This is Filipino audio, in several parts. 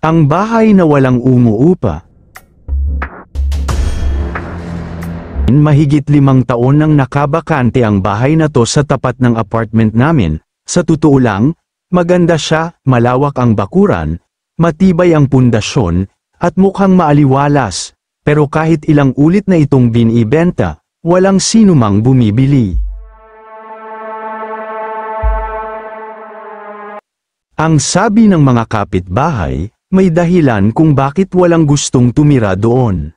Ang bahay na walang umuupa. Mahigit 5 taon nang nakabakante ang bahay na to sa tapat ng apartment namin. Sa totoo lang, maganda siya, malawak ang bakuran, matibay ang pundasyon, at mukhang maaliwalas. Pero kahit ilang ulit na itong binibenta, walang sinumang bumibili. Ang sabi ng mga kapitbahay, may dahilan kung bakit walang gustong tumira doon.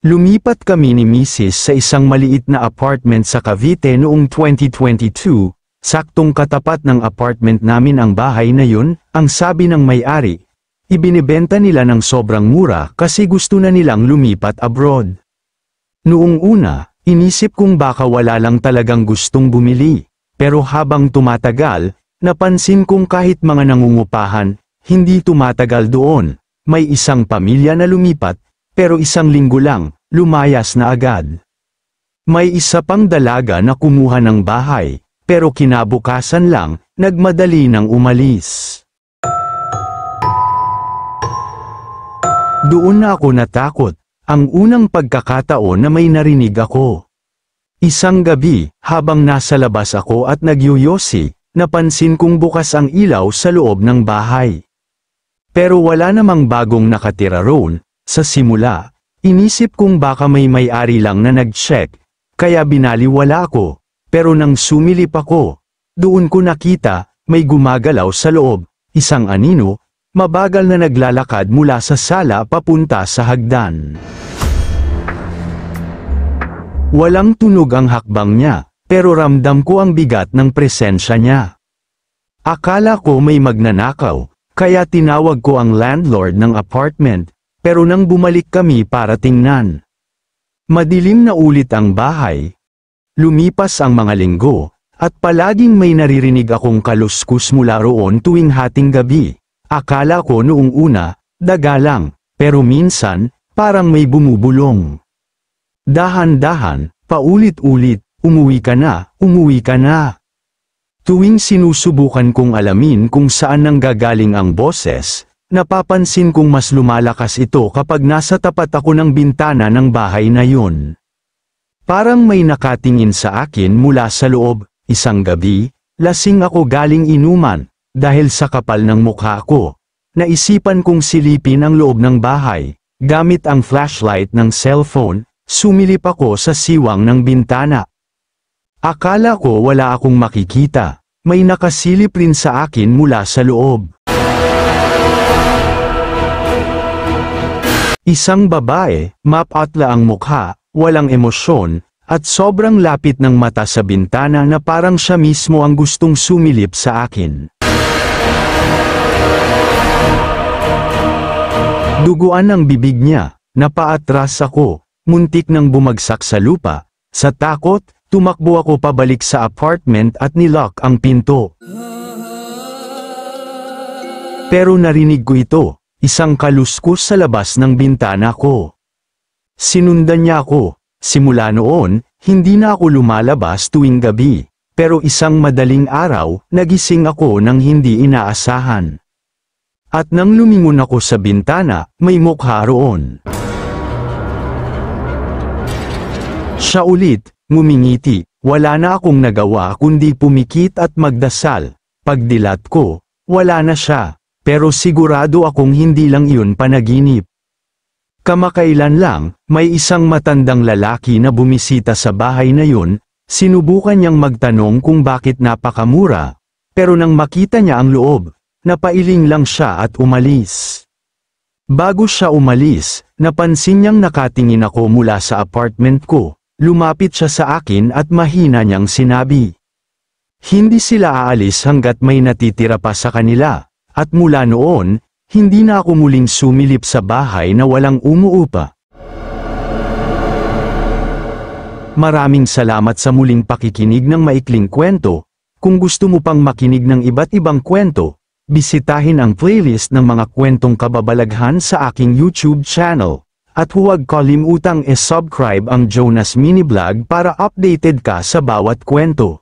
Lumipat kami ni Mrs. sa isang maliit na apartment sa Cavite noong 2022, saktong katapat ng apartment namin ang bahay na yun, ang sabi ng may-ari. Ibinibenta nila ng sobrang mura kasi gusto na nilang lumipat abroad. Noong una, inisip kong baka wala lang talagang gustong bumili, pero habang tumatagal, napansin kong kahit mga nangungupahan, hindi tumatagal doon. May isang pamilya na lumipat, pero isang linggo lang, lumayas na agad. May isa pang dalaga na kumuha ng bahay, pero kinabukasan lang, nagmadali nang umalis. Doon na ako natakot, ang unang pagkakataon na may narinig ako. Isang gabi, habang nasa labas ako at nagyoyosi, napansin kong bukas ang ilaw sa loob ng bahay. Pero wala namang bagong nakatira roon. Sa simula, inisip kong baka may may-ari lang na nag-check, kaya binaliwala ako. Pero nang sumilip ako, doon ko nakita, may gumagalaw sa loob, isang anino, mabagal na naglalakad mula sa sala papunta sa hagdan. Walang tunog ang hakbang niya, pero ramdam ko ang bigat ng presensya niya. Akala ko may magnanakaw, kaya tinawag ko ang landlord ng apartment, pero nang bumalik kami para tingnan. Madilim na ulit ang bahay. Lumipas ang mga linggo, at palaging may naririnig akong kaluskus mula roon tuwing hating gabi. Akala ko noong una, daga lang, pero minsan, parang may bumubulong. Dahan-dahan, paulit-ulit, umuwi ka na, umuwi ka na. Tuwing sinusubukan kong alamin kung saan nanggagaling ang boses, napapansin kong mas lumalakas ito kapag nasa tapat ako ng bintana ng bahay na yun. Parang may nakatingin sa akin mula sa loob. Isang gabi, lasing ako galing inuman, dahil sa kapal ng mukha ko. Naisipan kong silipin ang loob ng bahay. Gamit ang flashlight ng cellphone, sumilip ako sa siwang ng bintana. Akala ko wala akong makikita. May nakasilip rin sa akin mula sa loob. Isang babae, mapatla ang mukha, walang emosyon, at sobrang lapit ng mata sa bintana na parang siya mismo ang gustong sumilip sa akin. Duguan ang bibig niya, napaatras ako, muntik nang bumagsak sa lupa. Sa takot, tumakbo ako pabalik sa apartment at nilock ang pinto. Pero narinig ko ito, isang kaluskus sa labas ng bintana ko. Sinundan niya ako. Simula noon, hindi na ako lumalabas tuwing gabi. Pero isang madaling araw, nagising ako nang hindi inaasahan. At nang lumingon ako sa bintana, may mukha roon. Siya ulit, ngumingiti. Wala na akong nagawa kundi pumikit at magdasal. Pagdilat ko, wala na siya. Pero sigurado akong hindi lang iyon panaginip. Kamakailan lang, may isang matandang lalaki na bumisita sa bahay na yun. Sinubukan niyang magtanong kung bakit napakamura. Pero nang makita niya ang loob, napailing lang siya at umalis. Bago siya umalis, napansin niyang nakatingin ako mula sa apartment ko. Lumapit siya sa akin at mahina niyang sinabi. Hindi sila aalis hanggat may natitira pa sa kanila. At mula noon, hindi na ako muling sumilip sa bahay na walang umuupa. Maraming salamat sa muling pakikinig ng maikling kwento. Kung gusto mo pang makinig ng iba't ibang kwento, bisitahin ang playlist ng mga kwentong kababalaghan sa aking YouTube channel. At huwag kalimutang e-subscribe ang Jonas Mini Vlog para updated ka sa bawat kwento.